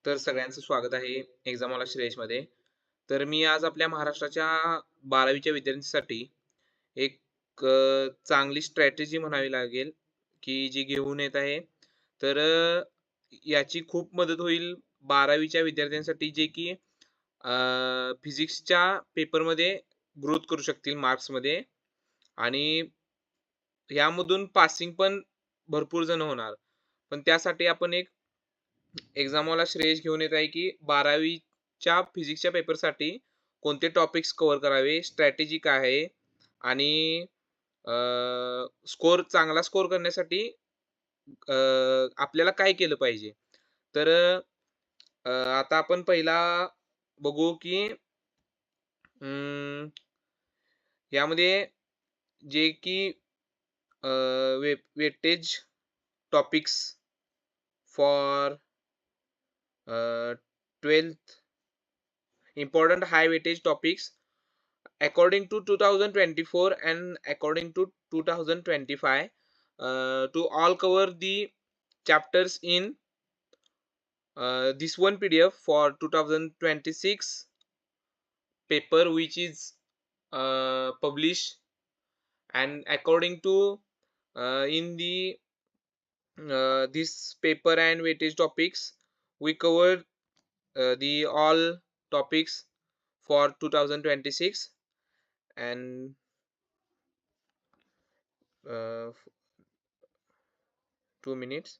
तर सगळ्यांचं स्वागत आहे एक्झामवाला श्रेयसमध्ये. तर मी आज आपल्या महाराष्ट्राच्या 12वीच्या विद्यार्थ्यांसाठी एक चांगली स्ट्रॅटेजी म्हणावी लागेल, की जी घेऊन येत आहे. तर याची खूप मदत होईल 12वीच्या विद्यार्थ्यांसाठी जे की फिजिक्सच्या पेपरमध्ये ग्रोथ करू शकतील मार्क्समध्ये आणि यामधून पासिंग पण भरपूर जण होणार. पण त्यासाठी आपण एक एक्झामवाला श्रेयस घेऊन येत आहे की 12वीच्या फिजिक्सच्या पेपरसाठी कोणते टॉपिक्स कव्हर करावे, स्ट्रॅटेजी काय आहे आणि चांगला स्कोर करण्यासाठी आपल्याला काय केलं पाहिजे. तर आता आपण पहिला बघू की यामध्ये जे की weightage topics for 12th important high weightage topics according to 2024 and according to 2025 to all cover the chapters in this one PDF for 2026 paper which is published, and according to in the this paper and weightage topics we covered the all topics for 2026 and 2 minutes.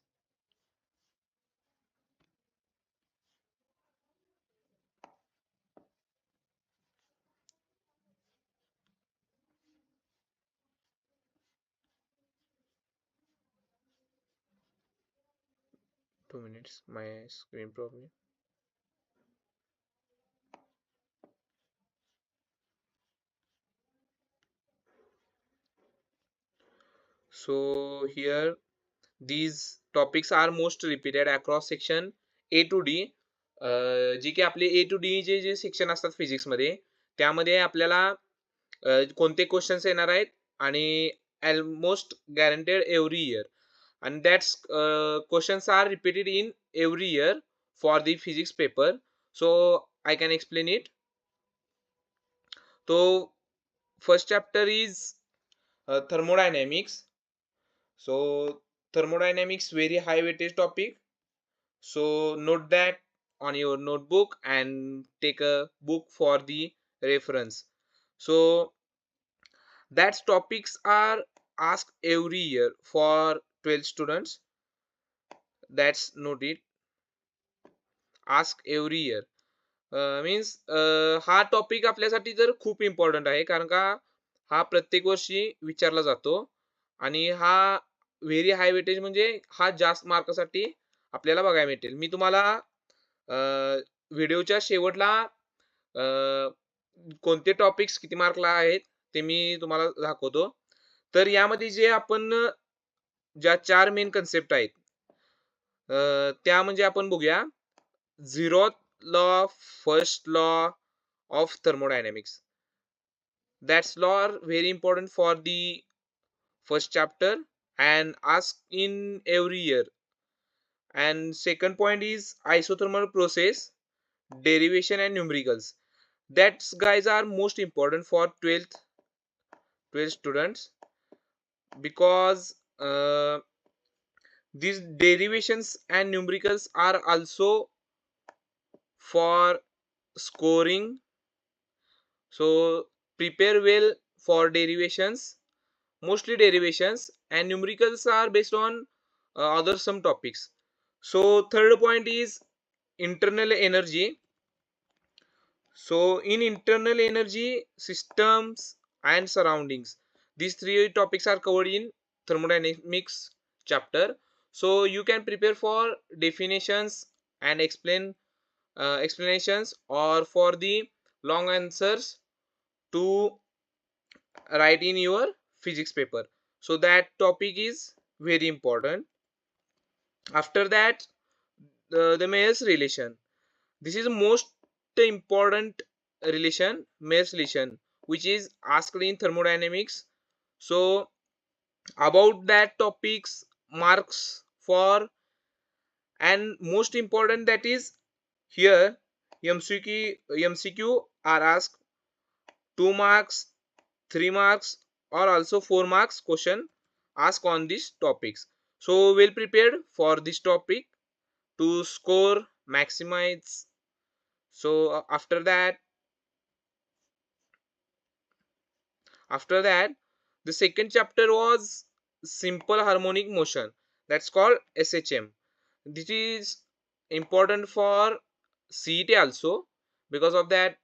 My screen problem. So here these topics are most repeated across section A to D. जी की आपले A to D J section असतात फिजिक्समध्ये त्यामध्ये आपल्याला कोणते questions येणार आहेत आणि almost guaranteed every year, and that's questions are repeated in every year for the physics paper. So I can explain it. So first chapter is thermodynamics. So thermodynamics very high weightage topic. So note that on your notebook and take a book for the reference. So that topics are asked every year for 12 students. That's noted. Ask every year. Means हा topic आपल्यासाठी तर खूप important आहे, कारण का हा प्रत्येक वर्षी विचारला जातो आणि हा व्हेरी हाय वेटेज म्हणजे हा जास्त मार्कासाठी आपल्याला बघायला भेटेल. मी तुम्हाला व्हिडिओच्या शेवटला कोणते टॉपिक्स किती मार्कला आहेत ते मी तुम्हाला दाखवतो. तर यामध्ये जे आपण ज्या 4 मेन कन्सेप्ट आहेत त्या म्हणजे आपण बघूया. Zeroth law, first law of thermodynamics. That's law are very important for the first chapter and asked in every year. And second point is isothermal process, derivation and numericals. That guys are most important for 12th students because these derivations and numericals are also for scoring. So prepare well for derivations, mostly derivations, and numericals are based on other some topics. So third point is internal energy. So in internal energy, systems and surroundings, these three topics are covered in thermodynamics chapter. So you can prepare for definitions and explanations, or for the long answers to write in your physics paper. So that topic is very important. After that, the Mayer's relation. This is most important relation, Mayer's relation, which is asked in thermodynamics. So about that topics marks for, and most important that is Here MCQ are asked 2 marks, 3 marks, or also 4 marks question asked on these topics. So well prepared for this topic to score, maximize. So after that the second chapter was simple harmonic motion, that's called SHM. This is important for CET also, because of that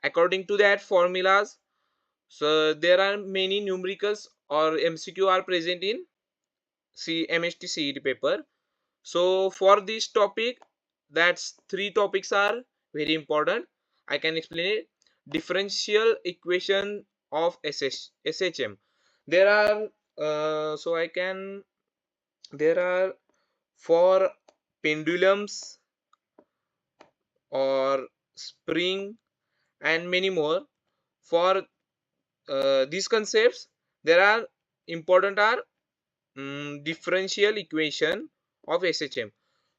according to that formulas, so there are many numericals or MCQ are present in MST CET paper. So for this topic, that's three topics are very important. I can explain it. Differential equation of SHM. There are so I can there are for pendulums or spring and many more. For these concepts, there are important are differential equation of SHM.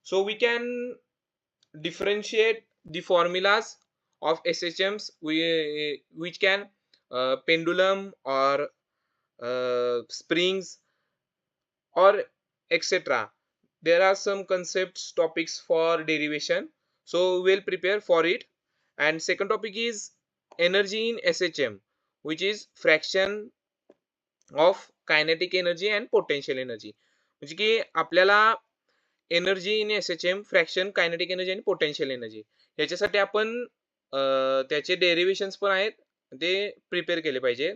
So we can differentiate the formulas of SHMs, which can pendulum or springs or etc. There are some concepts topics for derivation, so we'll prepare for it. And second topic is energy in SHM, which is fraction of kinetic energy and potential energy. म्हणजे की आपल्याला energy in SHM, fraction, kinetic energy आणि potential energy याच्यासाठी आपण त्याचे डेरिव्हेशन्स पण आहेत, ते प्रिपेअर केले पाहिजे.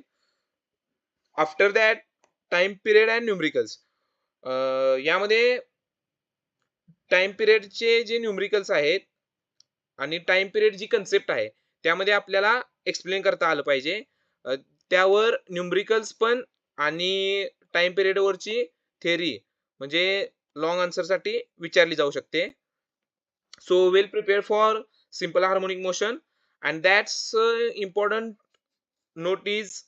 After that time period and numericals. यामध्ये टाइम पिरियडचे जे न्यूमरिकल्स आहेत आणि टाइम पिरियड जी कन्सेप्ट आहे त्यामध्ये आपल्याला एक्सप्लेन करता आलं पाहिजे. त्यावर न्यूमरिकल्स पण आणि टाइम पिरियड वरची थेअरी म्हणजे लॉंग आन्सर साठी विचारली जाऊ शकते. So well prepared for simple harmonic motion, and that's important note is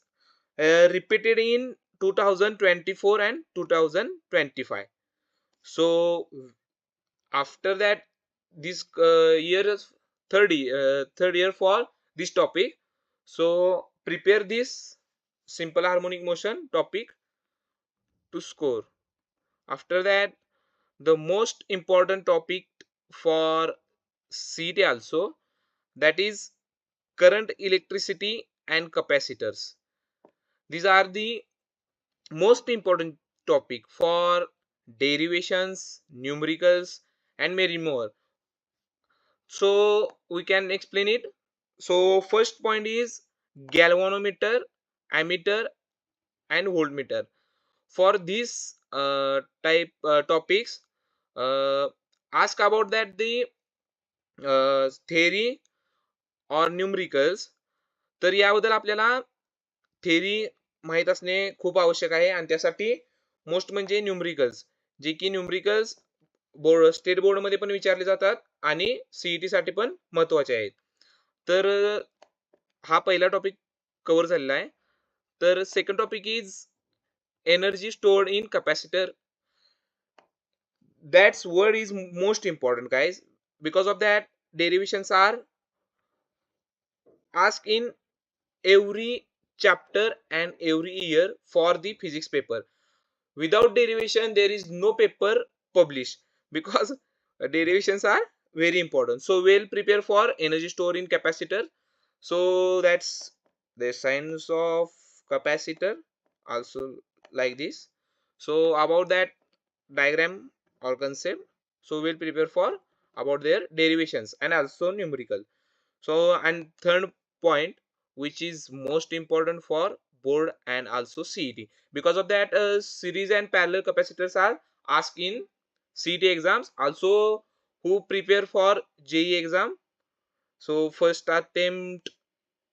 repeated in 2024 and 2025. So after that, this year is third year for this topic. So prepare this simple harmonic motion topic to score. After that, the most important topic for CET also, that is current, electricity and capacitors. These are the most important topic for derivations, numericals and many more. So we can explain it. So first point is galvanometer, ammeter and voltmeter. For these type topics, ask about that the theory or numericals. तर याबद्दल आपल्याला theory माहीत असणे खूप आवश्यक आहे, आणि त्यासाठी मोस्ट म्हणजे न्यूमरिकल्स, जे की न्यूमरिकल्स स्टेट बोर्ड मध्ये पण विचारले जातात आणि सीईटी साठी पण महत्वाचे आहेत. तर हा पहिला टॉपिक कव्हर झालेला आहे. तर second topic is energy stored in capacitor. That's word is most important, guys. Because of that, derivations are asked in every chapter and every year for the physics paper. Without derivation, there is no paper published, because derivations are very important. So we'll prepare for energy store in capacitor. So that's the signs of capacitor also, like this. So about that diagram or concept, so we'll prepare for about their derivations and also numerical. So and third point, which is most important for board and also CET. Because of that, series and parallel capacitors are asked in CET exams. Also, who prepare for JEE exam. So first attempt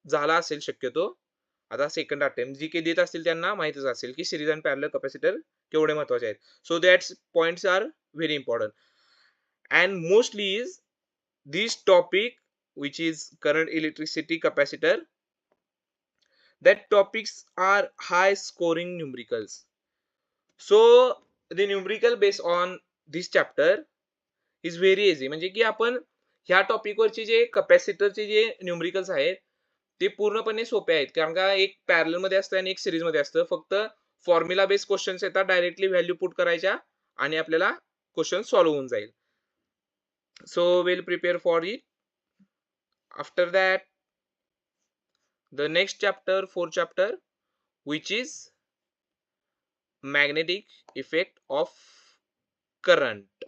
झाला असेल शक्यतो, आता second attempt जी काही देत असतील त्यांना माहितीच असेल की सिरीज अँड पॅरलल कॅपॅसिटर केवढे महत्वाचे आहेत. So that's points are very important. And mostly is this topic which is current, electricity, capacitor, that topics are high scoring numericals. So the numerical based on this chapter is very easy. म्हणजे की आपण ह्या टॉपिकवरचे जे कॅपॅसिटरचे जे numericals आहेत ते पूर्णपणे सोपे आहेत, कारण का एक पॅरलल मध्ये असतं आणि एक सिरीज मध्ये असतं. फक्त फॉर्म्युला बेस्ड क्वेश्चन्स येतात, डायरेक्टली व्हॅल्यू पुट करायच्या आणि आपल्याला क्वेश्चन सॉल्व्ह होऊन जाईल. So well prepare for it. After that the next chapter, fourth chapter, which is magnetic effect of current.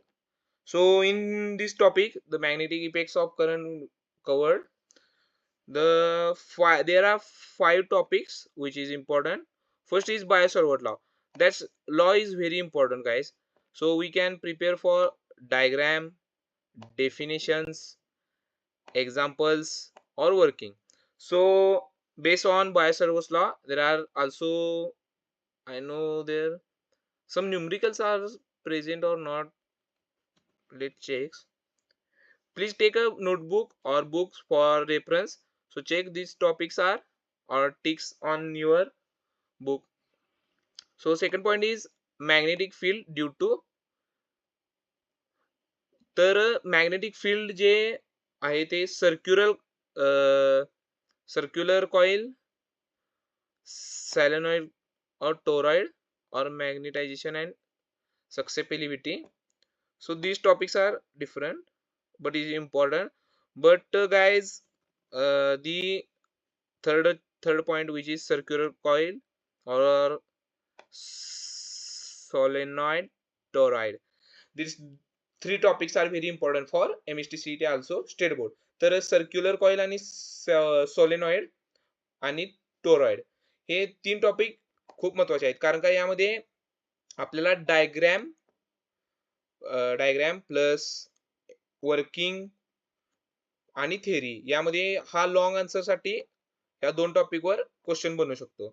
So in this topic, the magnetic effects of current covered. There are 5 topics which is important. First is Biot-Savart law. That's law is very important, guys. So we can prepare for diagram, definitions, examples, or working. So based on Biot-Savart law, there are also, I know there some numericals are present or not. Let's check. Please take a notebook or books for reference. So check these topics are or ticks on your book. So second point is magnetic field due to. तर magnetic field जे आहे ते circular coil, solenoid or toroid, or magnetization and susceptibility. So these topics are different but is important. But guys, the third point, which is circular coil or solenoid toroid, these 3 topics are very important for MST also state board. तर circular coil आणि solenoid आणि toroid हे 3 topic खूप महत्वाचे आहेत, कारण का यामध्ये आपल्याला डायग्राम प्लस वर्किंग आणि थेरी यामध्ये हा लॉंग आन्सर साठी या 2 टॉपिक वर क्वेश्चन बनवू शकतो.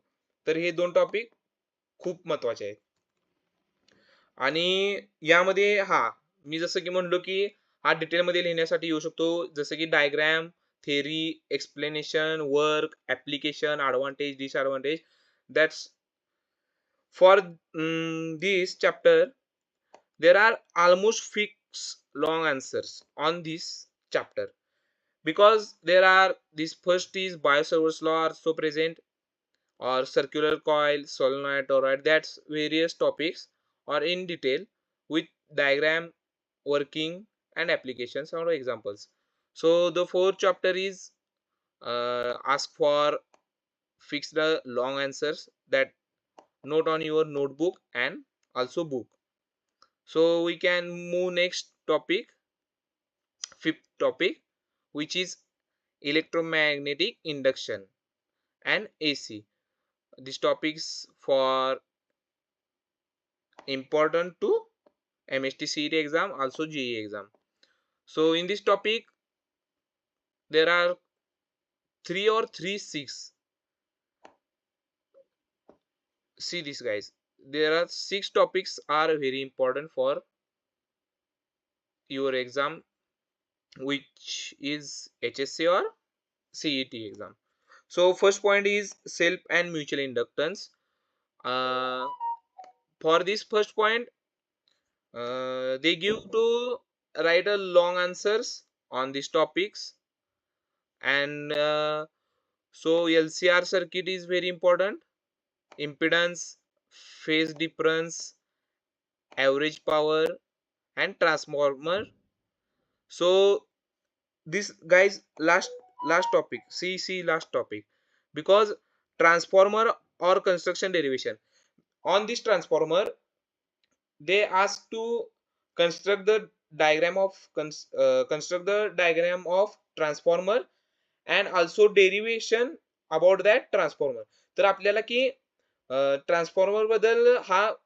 तर हे 2 टॉपिक खूप महत्वाचे आहेत. आणि यामध्ये मी जसं की म्हणलो की हा डिटेल मध्ये लिहिण्यासाठी येऊ शकतो, जसं की diagram, theory, explanation, work, application, advantage, disadvantage. That's for this chapter. There are almost fixed long answers on this chapter, because there are this first is Biot-Savart law also present, or circular coil, solenoid, toroid. That's various topics or in detail with diagram, working, and applications or examples. So the fourth chapter is ask for fix the long answers that note on your notebook and also book. So we can move next topic, fifth topic, which is electromagnetic induction and AC. These topics for important to MST CET exam, also JEE exam. So in this topic there are 3 or 3 6. See this, guys. There are 6 topics are very important for your exam, which is HSC or CET exam. So first point is self and mutual inductance. For this first point, they give to write a long answers on these topics, and so LCR circuit is very important, impedance, phase difference, average power, and transformer. So this, guys, last topic, see last topic, because transformer or construction derivation. On this transformer, they ask to construct the diagram of transformer and also derivation about that transformer. तर आपल्याला की transformer बद्दल हा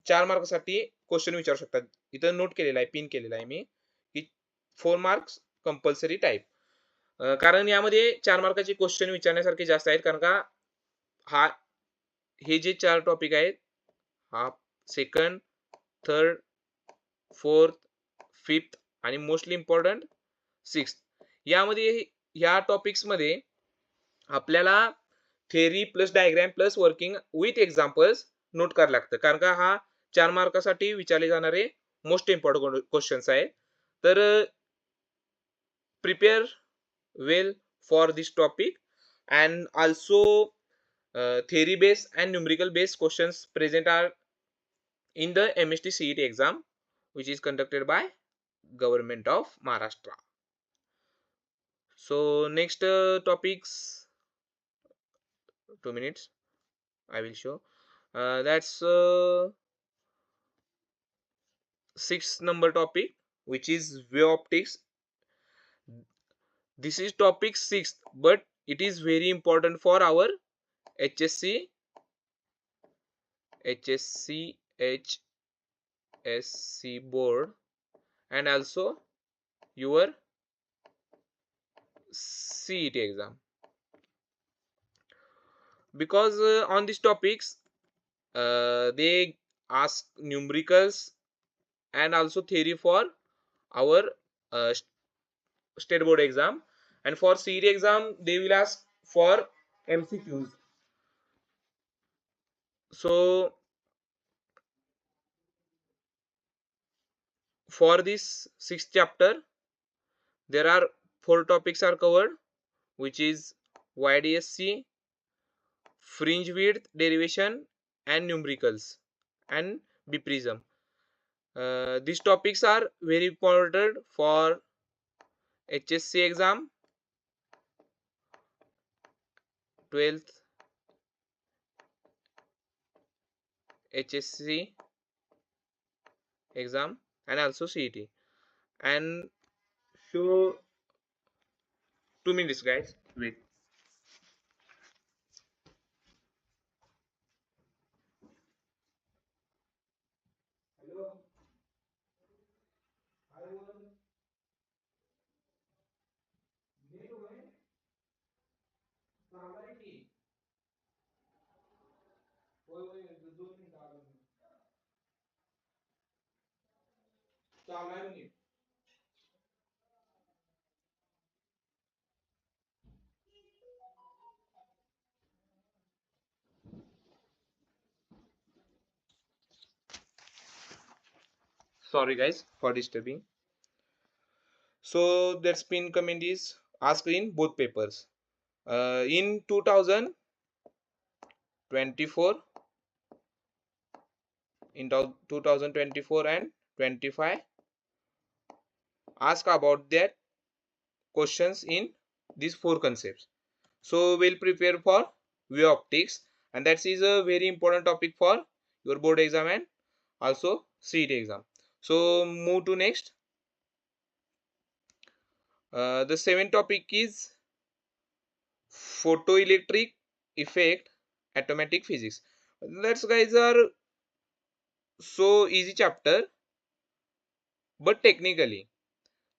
4 मार्कासाठी question विचारू शकतात. इथं note केलेला आहे, पिन केलेला आहे मी की 4 मार्क्स कंपल्सरी टाइप, कारण यामध्ये 4 मार्काचे क्वेश्चन विचारण्यासारखे जास्त आहेत, कारण का हे जे 4 टॉपिक आहेत, सेकंड, थर्ड, फोर्थ, फिफ्थ आणि मोस्टली इम्पॉर्टंट सिक्स्थ, यामध्ये या टॉपिक्स मध्ये आपल्याला theory plus diagram plus working with examples note करायला लागतं, कारण का 4 मार्कासाठी विचारले जाणारे मोस्ट इम्पॉर्टंट क्वेश्चन्स आहेत. तर prepare well for this topic, and also theory based and numerical based questions present are in the MST CET exam, which is conducted by Government of Maharashtra. So next topics, 2 minutes I will show. That's sixth number topic, which is wave optics. This is topic 6, but it is very important for our HSC, HSC, HSC board, and also your CET exam, because on these topics they ask numericals and also theory for our uh, state board exam, and for CET exam they will ask for MCQs. So for this sixth chapter there are 4 topics are covered, which is YDSC, fringe width derivation, and numericals, and B prism. These topics are very important for HSC exam, 12th HSC exam, and also CET. And so 2 minutes guys, wait. Sorry guys for disturbing. So that spin comment is asked in both papers. In 2024, in 2024 and 25, ask about that questions in these 4 concepts. So we'll prepare for wave optics, and that is a very important topic for your board exam and also CET exam. So move to next. The 7th topic is photoelectric effect automatic physics. That's guys are so easy chapter, but technically,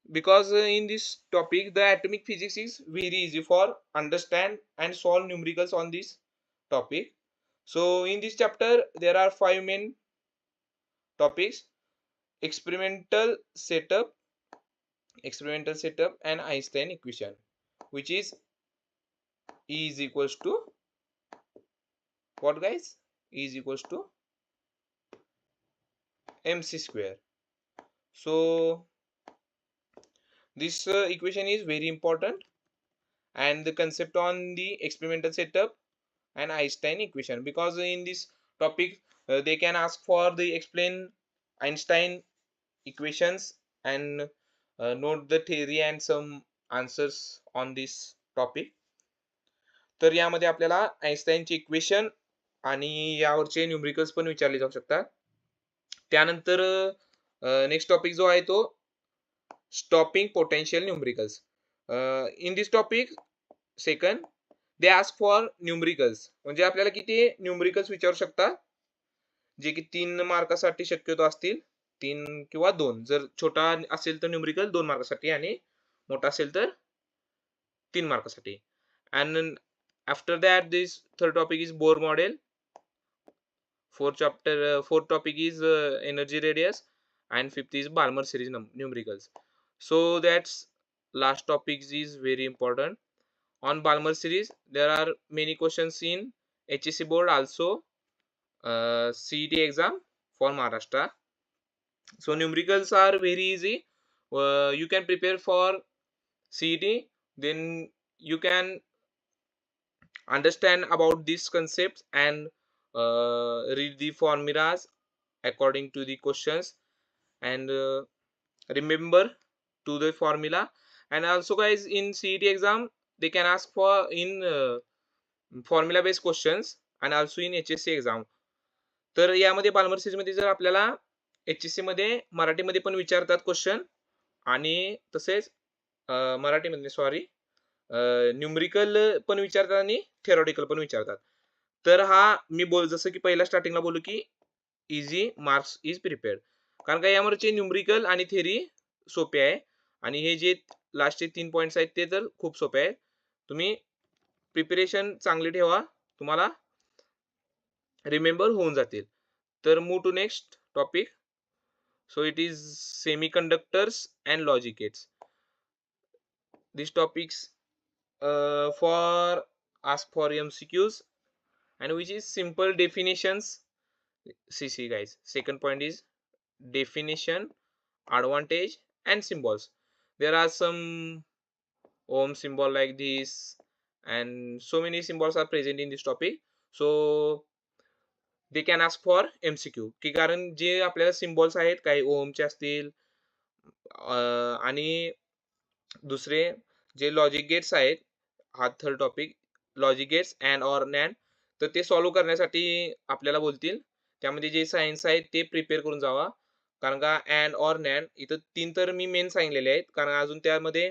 because in this topic the atomic physics is very easy for understand and solve numericals on this topic. So in this chapter there are 5 main topics: experimental setup, and Einstein equation, which is E is equals to what guys? E is equals to mc square. So this equation is very important, and the concept on the experimental setup and Einstein equation, because in this topic they can ask for the explain Einstein equations and note the theory and some answers on this topic. तर यामध्ये आपल्याला आइन्स्टाईनचे equation आणि यावरचे numericals पण विचारले जाऊ शकतात. त्यानंतर next topic जो आहे तो stopping potential numericals. In this topic second they ask for numericals, म्हणजे आपल्याला किती न्यूमरिकल्स विचारू शकतात, जे की 3 मार्कासाठी शक्यतो असतील, 3 किंवा 2. जर छोटा असेल तर न्यूमरिकल 2 मार्कासाठी आणि मोठा असेल तर 3 मार्कासाठी. And after that this third topic is Bohr model. Fourth topic is energy radius, and fifth is Balmer series numericals. So that's last topic is very important. On Balmer series there are many questions in HSC board, also CET exam for Maharashtra. So numericals are very easy. You can prepare for CET, then you can understand about these concepts and read the formulas according to the questions, and remember to the formula. And also guys, in CET exam they can ask for in formula based questions आणि also in HSC exam. तर यामध्ये Balmer series मध्ये जर आपल्याला HSC मध्ये मराठीमध्ये पण विचारतात क्वेश्चन, आणि तसेच मराठीमध्ये सॉरी न्यूमरिकल पण विचारतात आणि थेरॉटिकल पण विचारतात. तर हा मी जसं की पहिला स्टार्टिंगला बोललो की इझी मार्क्स इज प्रिपेअर्ड, कारण का यावरचे न्यूमरिकल आणि थेरी सोपे आहे, आणि हे जे लास्टचे 3 पॉईंट्स आहेत ते तर खूप सोपे आहेत. तुम्ही प्रिपरेशन चांगली ठेवा, तुम्हाला रिमेंबर होऊन जातील. तर move to next topic. So it is semiconductors and logic gates. These topics for ask for MCQs, and which is simple definitions. See guys, second point is definition, advantage and symbols. There are some ohm symbol like this, and so many symbols are present in this topic. So they can ask for MCQ की कारण जे आपल्याला symbols आहेत काही ओमचे असतील आणि दुसरे जे logic gates आहेत, हा third topic logic gates and or NAND, तर ते सॉल्व्ह करण्यासाठी आपल्याला बोलतील. त्यामध्ये जे सायन्स आहेत ते प्रिपेअर करून जावा, कारण का अँड ऑर नॅन्ड इथं 3 तर मी मेन सांगितलेले आहेत, कारण अजून त्यामध्ये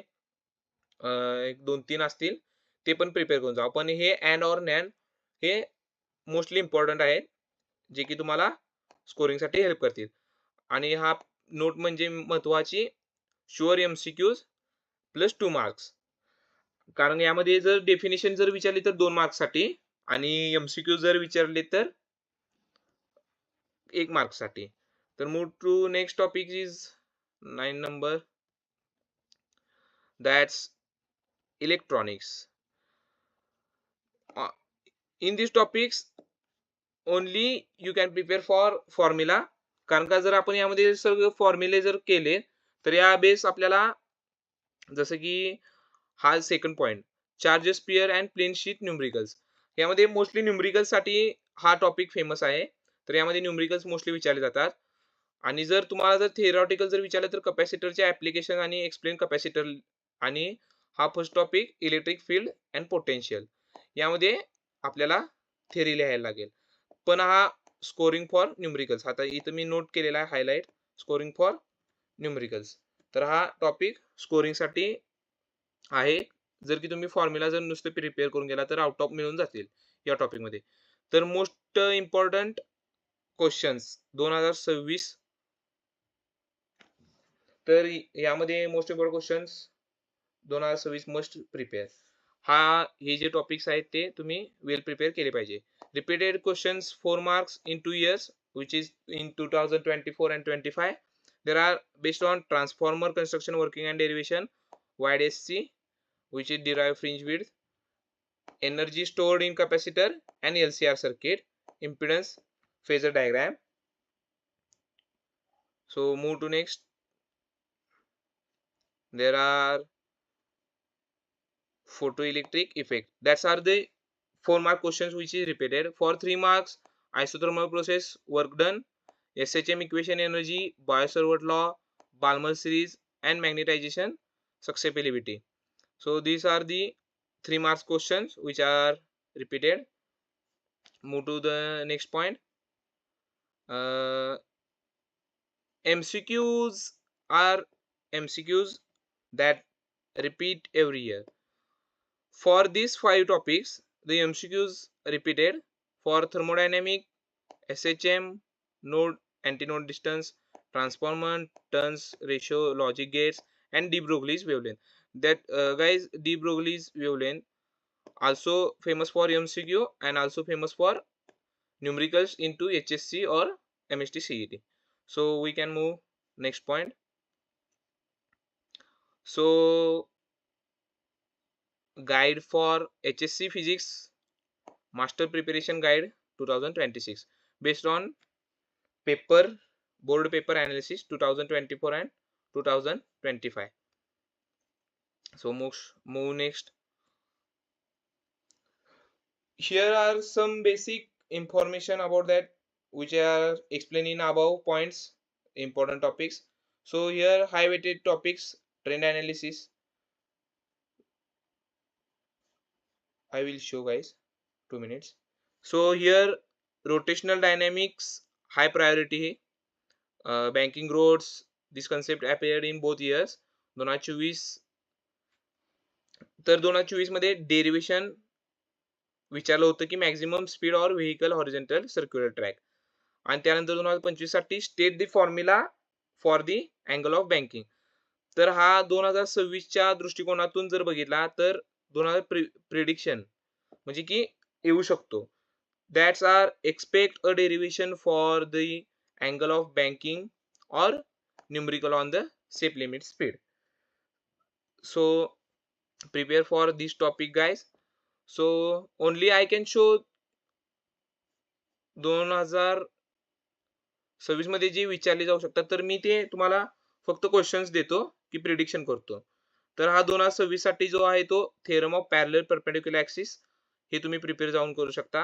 एक 2-3 असतील ते पण प्रिपेअर करून जावा. पण हे अँड ऑर नॅन्ड हे मोस्टली इम्पॉर्टंट आहेत, जे की तुम्हाला स्कोरिंगसाठी हेल्प करतील. आणि हा नोट म्हणजे महत्वाची, शुअर MCQs प्लस 2 मार्क्स, कारण यामध्ये जर डेफिनेशन जर विचारली तर 2 मार्क्ससाठी, आणि MCQ जर विचारले तर 1 मार्क्ससाठी. तर move to next topic is 9 number, that's electronics. In this topics only you can prepare for formula, कारण का जर आपण यामध्ये सगळे फॉर्म्युले जर केले तर या बेस आपल्याला, जसं की हा second point charges pair and plane sheet numericals, यामध्ये मोस्टली न्यूमरिकल्स साठी हा टॉपिक फेमस आहे. तर यामध्ये न्यूमरिकल्स मोस्टली विचारले जातात. आणि जर तुम्हाला जर थिअरॉटिकल जर विचारलं तर कॅपॅसिटरचे ऍप्लिकेशन आणि एक्सप्लेन कॅपॅसिटर, आणि हा first topic electric field and potential, यामध्ये आपल्याला थेरी लिहायला लागेल. पण हा स्कोरिंग फॉर न्यूमरिकल्स, आता इथं मी नोट केलेला आहे हायलाइट, स्कोरिंग फॉर न्यूमरिकल्स. तर हा टॉपिक स्कोरिंगसाठी आहे. जर की तुम्ही फॉर्म्युला जर नुसते प्रिपेअर करून गेला तर आउट ऑफ मिळून जातील या टॉपिक मध्ये. तर मोस्ट इम्पॉर्टंट क्वेश्चन्स 2026, तर यामध्ये most important questions 2026 must prepare. हे जे टॉपिक्स आहेत ते तुम्ही वेल प्रिपेअर केले पाहिजे. Repeated questions 4 marks in 2 years, which is in 2024 and 25. There are based on transformer construction working and derivation, YDSC, which is derived fringe width, energy stored in capacitor and LCR circuit, impedance phasor diagram. So move to next. There are photoelectric effect. That's are the 4 mark questions which is repeated. For 3 marks, isothermal process, work done, SHM equation, energy, Biot-Savart law, Balmer series and magnetization susceptibility. So these are the 3 marks questions which are repeated. Move to the next point. MCQs are MCQs that repeat every year. For these 5 topics, the MCQs repeated for thermodynamic, SHM, node, antinode distance, transformer, turns ratio, logic gates, and de Broglie's wavelength. That guys, de Broglie's wavelength also famous for MCQ and also famous for numericals into HSC or MST CET. So we can move next point. So guide for HSC physics master preparation guide 2026 based on paper board paper analysis 2024 and 2025. So move next. Here are some basic information about that which are explained in above points, important topics. So here high weighted topics, trend analysis. I will show guys 2 minutes. So here rotational dynamics high priority. Banking growths. This concept appeared in both years. 2024 तर 2024 मध्ये derivation विचारलं होतं की maximum speed or vehicle horizontal circular track आणि त्यानंतर 2025 साठी state the formula for the angle of banking. तर हा 2026च्या दृष्टिकोनातून जर बघितला तर 2000 प्रिडिक्शन म्हणजे की येऊ शकतो. That's are expect a derivation for the angle of banking or numerical on the safe limit speed. So prepare for this topic guys. So only I can show 2026 मध्ये जे विचारले जाऊ शकतात तर मी ते तुम्हाला फक्त क्वेश्चन्स देतो की प्रिडिक्शन करतो. तर हा 2026 साठी जो आहे तो theorem of parallel perpendicular axis हे तुम्ही प्रिपेअर जाऊन करू शकता.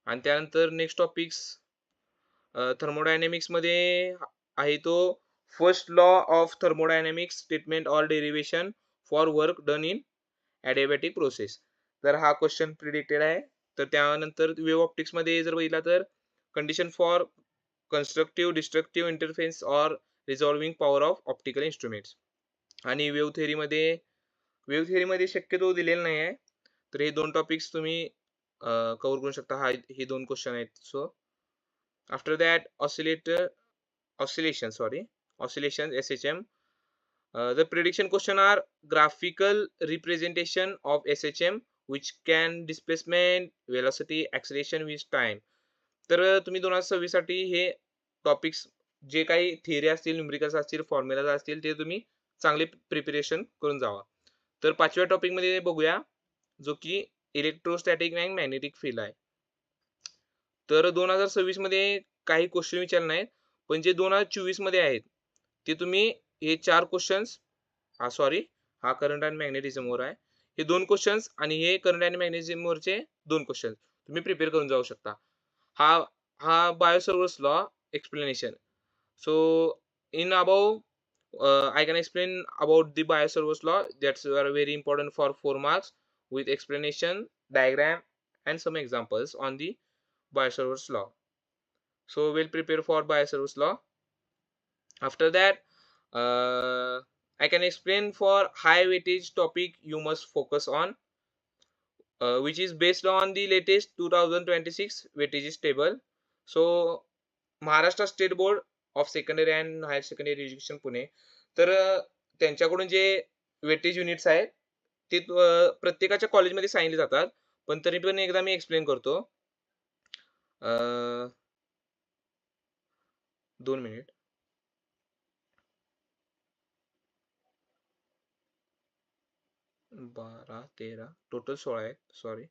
आणि त्यानंतर नेक्स्ट टॉपिक्स थर्मोडायनेमिक्स मध्ये आहे तो first law of thermodynamics statement or derivation for work done in adiabatic process. तर हा क्वेश्चन प्रिडिक्टेड आहे. तर त्यानंतर वेव्ह ऑप्टिक्स मध्ये जर बघितला तर condition for constructive destructive interface or resolving power of optical instruments. आणि वेव्ह थेअरीमध्ये शक्यतो दिलेलं नाही आहे. तर हे दोन टॉपिक्स तुम्ही कव्हर करू शकता. हे दोन क्वेश्चन आहेत. So after that oscillations SHM. The prediction question are graphical representation of SHM which can displacement, velocity, acceleration with time. तर तुम्ही 2026 साठी हे टॉपिक्स जे काही थिअरी असतील, न्यूमरिकल्स असतील, फॉर्म्युलाज असतील ते तुम्ही चांगले प्रिपरेशन करून जावा. तर 5व्या टॉपिक मध्ये बघूया जो की इलेक्ट्रोस्टॅटिक अँड मॅग्नेटिक फील्ड आहे. तर 2026 मध्ये काही क्वेश्चन विचारले नाहीत पण जे 2024 मध्ये आहेत ते तुम्ही हे 4 क्वेश्चन्स हा करंट अँड मॅग्नेटिझम वर आहे. हे 2 क्वेश्चन्स आणि हे करंट अँड मॅग्नेटिझम वरचे 2 क्वेश्चन तुम्ही प्रिपेअर करून जाऊ शकता. हा Biot Savart's law explanation. So in above I can explain about the Biosavar's law. That's very important for 4 marks with explanation, diagram, and some examples on the Biosavar's law. So we'll prepare for Biosavar's law. After that, I can explain for high weightage topic you must focus on, which is based on the latest 2026 weightages table. So Maharashtra state board of secondary and higher secondary education Pune. तर त्यांच्याकडून जे weightage units आहेत ते प्रत्येकाच्या कॉलेजमध्ये सांगितले जातात पण तरी पण एकदा मी एक्सप्लेन करतो. 2 मिनिट. 12 13 टोटल 16 आहेत. सॉरी.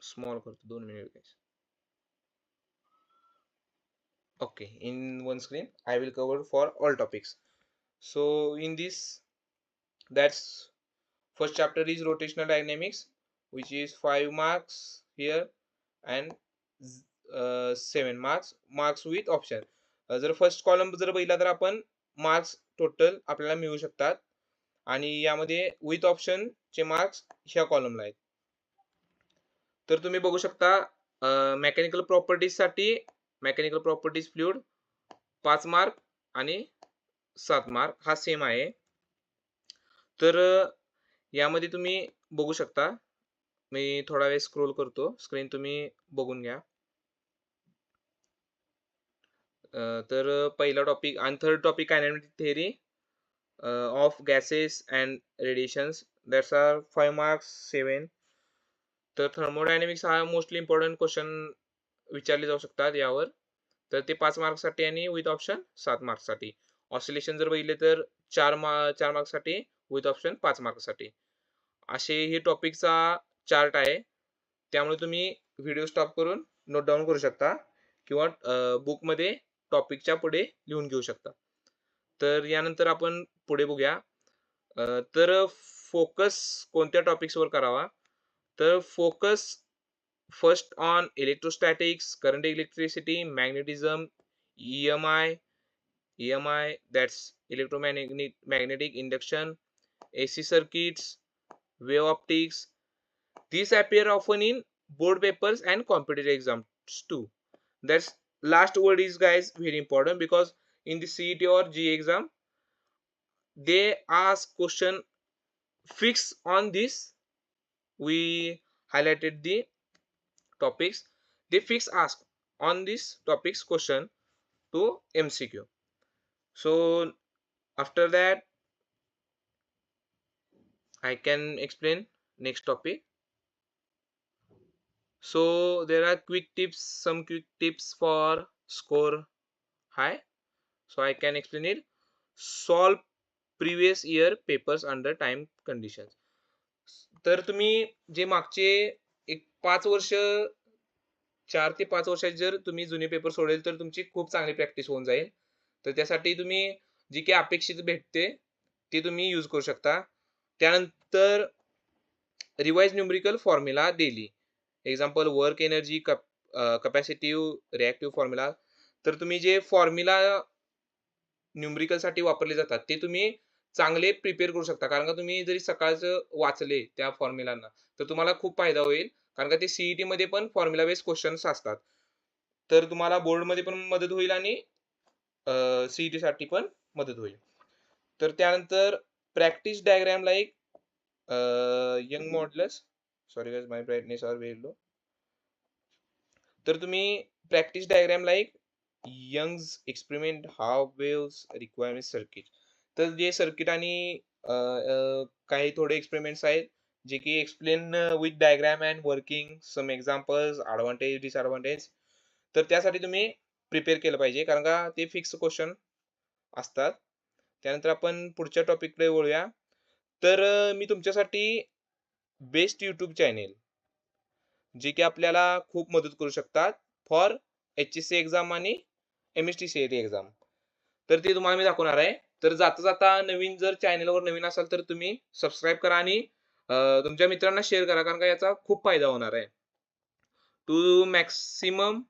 स्मॉल करतो 2 minute guys. Okay, in one screen I will cover for all topics. So in this, that's first chapter is rotational dynamics which is 5 marks here and 7 marks with option. जर first column जर बघितला तर आपण marks total आपल्याला मिळू शकतात आणि यामध्ये विथ ऑप्शन चे मार्क्स ह्या कॉलमला आहेत. तर तुम्ही बघू शकता मेकॅनिकल प्रॉपर्टीज साठी मेकॅनिकल प्रॉपर्टीज फ्लुइड 5 मार्क आणि 7 मार्क हा सेम आहे. तर यामध्ये तुम्ही बघू शकता मी थोडा वेळ स्क्रोल करतो स्क्रीन तुम्ही बघून घ्या. तर पहिला टॉपिक आणि third topic kinematic theory of gases and radiations. That's are 5 marks 7. तर थर्मोडायनेमिक्स हा मोस्टली इम्पॉर्टंट क्वेश्चन विचारले जाऊ शकतात यावर. तर ते 5 मार्क्ससाठी आणि विथ ऑप्शन 7 मार्क्ससाठी. ऑसिलेशन जर बघितले तर 4 मार्क्ससाठी विथ ऑप्शन 5 मार्क्ससाठी. असे हे टॉपिकचा चार्ट आहे. त्यामुळे तुम्ही व्हिडिओ स्टॉप करून नोट डाऊन करू शकता किंवा बुकमध्ये टॉपिकच्या पुढे लिहून घेऊ शकता. तर यानंतर आपण पुढे बघूया. तर फोकस कोणत्या टॉपिक्सवर करावा? तर focus first on electrostatics, current electricity, magnetism, EMI, that's electromagnetic induction, AC circuits, wave optics. These appear often in board papers and competitive exams too. That's last word is guys very important because in the CET or G exam they ask question fixed on this. We highlighted the topics. They fix ask on this topics question to MCQ. So after that I can explain next topic. So there are some quick tips for score high. So I can explain it. Solve previous year papers under time conditions. तर तुम्ही जे मागचे एक 5 वर्ष 4 ते 5 वर्षाचे जर तुम्ही जुने पेपर सोडवेल तर तुमची खूप चांगली प्रॅक्टिस होऊन जाईल. तर त्यासाठी तुम्ही जी काही अपेक्षित भेटते ते तुम्ही यूज करू शकता. त्यानंतर revise numerical formula daily. Example work energy, capacitive, reactive formula. तर तुम्ही जे फॉर्म्युला न्यूमेरिकल साठी वापरले जातात ते तुम्ही चांगले प्रिपेअर करू शकता. कारण का तुम्ही जरी सकाळचं वाचले त्या फॉर्म्युलांना तर तुम्हाला खूप फायदा होईल. कारण का ते सीईटी मध्ये पण फॉर्म्युला बेस्ड क्वेश्चन्स असतात. तर तुम्हाला बोर्ड मध्ये पण मदत होईल आणि सीईटी साठी पण मदत होईल. तर त्यानंतर practice diagram like Young modulus. Sorry guys, my brightness are very low. तर तुम्ही practice diagram like Young's experiment how waves requirement circuit. तर जे सर्किट आणि काही थोडे एक्सपेरिमेंट्स आहेत जे की explain with diagram and working some examples, advantage, disadvantage. तर त्यासाठी तुम्ही प्रिपेअर केलं पाहिजे कारण का ते फिक्स क्वेश्चन असतात. त्यानंतर आपण पुढच्या टॉपिककडे वळूया. तर मी तुमच्यासाठी बेस्ट यूट्यूब चॅनेल जे की आपल्याला खूप मदत करू शकतात फॉर HSC एक्झाम आणि MST CET एक्झाम. तर ते तुम्हाला मी दाखवणार आहे. तर जाता जाता नवीन जर चॅनलवर नवीन असाल तर तुम्ही सबस्क्राईब करा आणि तुमच्या मित्रांना शेअर करा कारण का याचा खूप फायदा होणार आहे. To maximum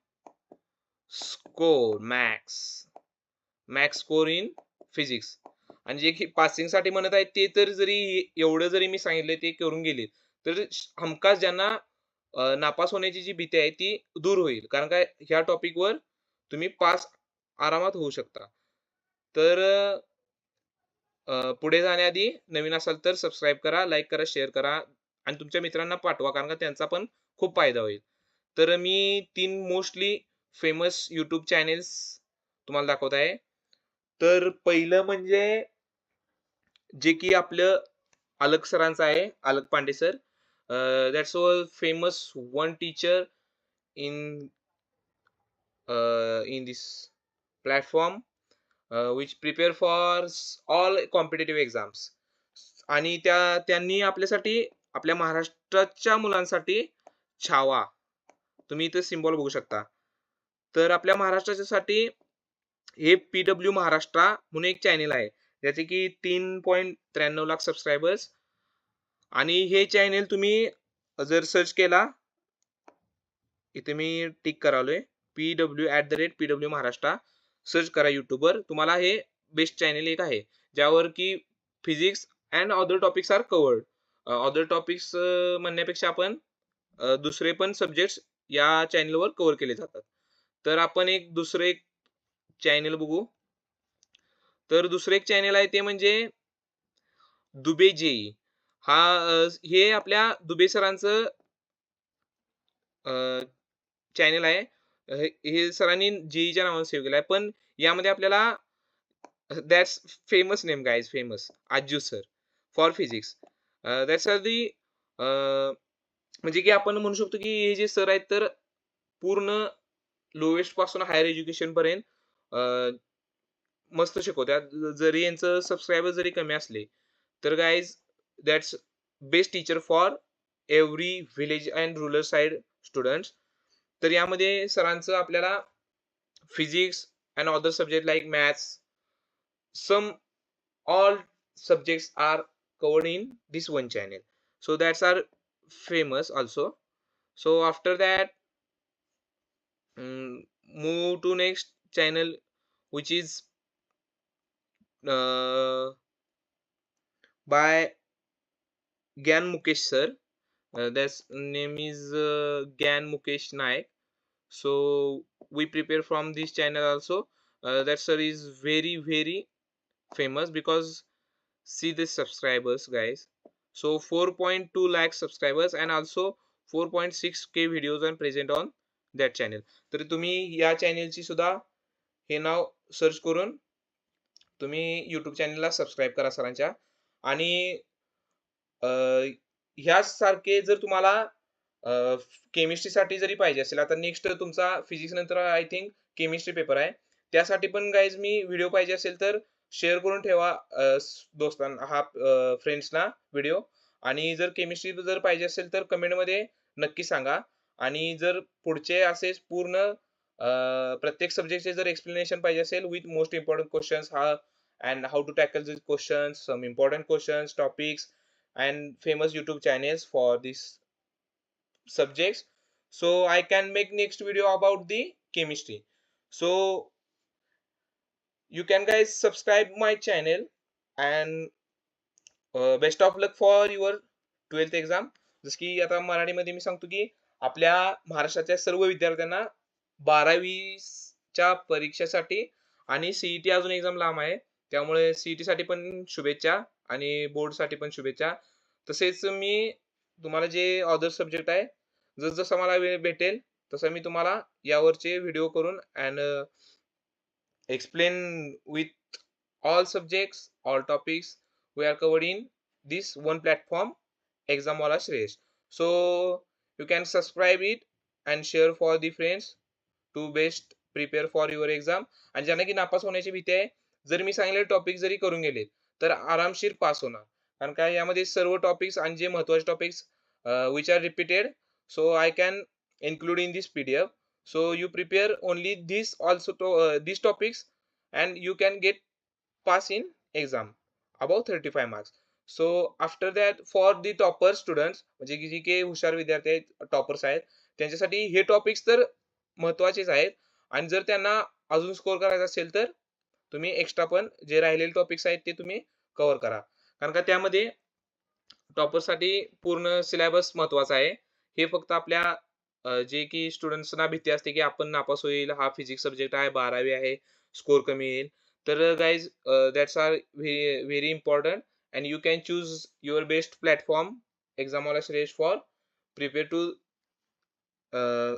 score max score in physics. आणि जे की पासिंग साठी म्हणत आहेत ते तर जरी एवढं जरी मी सांगितलं ते करून गेले तर हमखास ज्यांना नापास होण्याची जी भीती आहे ती दूर होईल. कारण का ह्या टॉपिकवर तुम्ही पास आरामात होऊ शकता. तर पुढे जाण्याआधी नवीन असाल तर सबस्क्राईब करा, लाईक करा, शेअर करा आणि तुमच्या मित्रांना पाठवा कारण का त्यांचा पण खूप फायदा होईल. तर मी 3 मोस्टली फेमस यूट्यूब चॅनेल्स तुम्हाला दाखवत आहे. तर पहिलं म्हणजे जे की आपलं अलक सरांचं आहे, Alakh Pandey sir. That's all famous one teacher in this platform which prepare for all competitive exams. आणि त्यांनी आपल्यासाठी आपल्या महाराष्ट्राच्या मुलांसाठी छावा, तुम्ही इथे सिम्बॉल बघू शकता. तर आपल्या महाराष्ट्रासाठी हे PW महाराष्ट्र म्हणून एक चॅनल आहे ज्याचे की 3.93 लाख सबस्क्रायबर्स. आणि हे चॅनल तुम्ही जर सर्च केला इथे मी टिक करालोय PW महाराष्ट्र सर्च करा युट्यूबवर. तुम्हाला हे बेस्ट चॅनल एक आहे ज्यावर की physics and other topics are covered. Other topics म्हणण्यापेक्षा आपण दुसरे पण सब्जेक्ट्स या चॅनलवर कव्हर केले जातात. तर आपण एक दुसरे चॅनल बघू. तर दुसरे एक चॅनल आहे ते म्हणजे दुबे जेई. हे आपल्या दुबे सरांचं चॅनल आहे. हे सरांनी जेईच्या नावाने सेव्ह केलं आहे. पण यामध्ये आपल्याला that's famous name guys, famous Aju sir for physics. That's are the म्हणजे की आपण म्हणू शकतो की हे जे सर आहेत तर पूर्ण लोएस्ट पासून हायर एज्युकेशन पर्यंत मस्त शिकवतात. जरी यांचं सबस्क्रायबर जरी कमी असले तर guys that's best teacher for every village and rural side students. तर यामध्ये सरांचं आपल्याला physics, and other subject like maths. Some all subjects are covered in this one channel. So that's our famous also. So after that, move to next channel, which is by Gyan Mukesh sir. That's name is Gyan Mukesh Naik. So we prepare from this channel also. That sir is very famous because see the subscribers guys. So 4.2 lakh subscribers and also 4.6K videos are present on that channel. तर तुम्ही या चॅनलची सुद्धा हे नाव search करून तुम्ही YouTube चॅनलला subscribe करा सरांच्या. आणि ह्याच सारखे जर तुम्हाला केमिस्ट्रीसाठी जरी पाहिजे असेल, आता नेक्स्ट तुमचा फिजिक्स नंतर आय थिंक केमिस्ट्री पेपर आहे, त्यासाठी पण गाईज मी व्हिडिओ पाहिजे असेल तर शेअर करून ठेवा दोस्तांना, हा फ्रेंड्सना व्हिडिओ. आणि जर केमिस्ट्री जर पाहिजे असेल तर कमेंटमध्ये नक्की सांगा. आणि जर पुढचे असेच पूर्ण प्रत्येक सब्जेक्टचे जर एक्सप्लेनेशन पाहिजे असेल विथ मोस्ट इम्पॉर्टंट क्वेश्चन्स हा and how to tackle these questions, some important questions, topics, and famous YouTube channels for these subjects. So I can make next video about the chemistry. So you can guys subscribe my channel and best of luck for your 12th exam. जसं की आता मराठीमध्ये मी सांगतो की आपल्या महाराष्ट्राच्या सर्व विद्यार्थ्यांना 12वीच्या परीक्षेसाठी आणि सीईटी अजून एक्झाम लांब आहे, त्यामुळे सीईटी साठी पण शुभेच्छा आणि बोर्ड साठी पण शुभेच्छा. तसेच मी तुम्हाला जे अदर सब्जेक्ट आहे, जसं मला वेळ भेटेल तसं मी तुम्हाला यावरचे व्हिडिओ करून and explain with all subjects, all topics we are covered in this one platform, Exam Wala Shresh. So you can subscribe it and share for the friends to best prepare for your exam. आणि ज्यांना की नापास होण्याची भीती आहे, जर मी सांगितलेले topic जरी करून गेले तर आरामशीर पास होणार. कारण काय यामध्ये सर्व टॉपिक्स आणि जे महत्त्वाचे topics which are repeated, so I can include in this PDF. So you prepare only this also to these topics and you can get pass in exam about 35 marks. So after that for the topper students, म्हणजे की जे काही हुशार विद्यार्थी आहेत, toppers आहेत, त्यांच्यासाठी हे topics तर महत्त्वाचेच आहेत. आणि जर त्यांना अजून स्कोर करायचा असेल तर तुम्ही एक्स्ट्रा पण जे राहिलेले टॉपिक्स आहेत ते तुम्ही कव्हर करा. कारण का त्यामध्ये टॉपरसाठी पूर्ण सिलेबस महत्त्वाचा आहे. हे फक्त आपल्या जे की स्टुडंट्सना भीती असते की आपण नापास होईल, हा फिजिक्स सब्जेक्ट आहे, 12वी आहे, स्कोर कमी येईल. तर guys that's are very important and you can choose your best platform exam वाला श्रेष्ठ for prepare to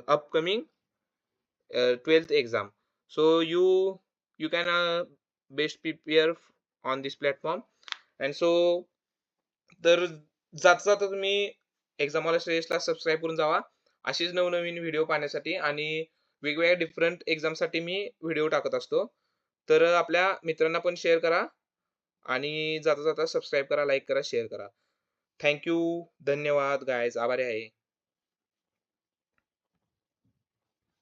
upcoming 12th exam. So you can best prepare on this platform. And so तर जाता तुम्ही एक्झाम वाला श्रेयसला subscribe करून जावा अशीच नवनवीन video पाहण्यासाठी. आणि वेगवेगळ्या डिफरंट एक्झामसाठी मी व्हिडिओ टाकत असतो. तर आपल्या मित्रांना पण शेअर करा आणि जाता जाता सबस्क्राईब करा, लाईक करा, शेअर करा. थँक्यू, धन्यवाद गायज, आभारी आहे.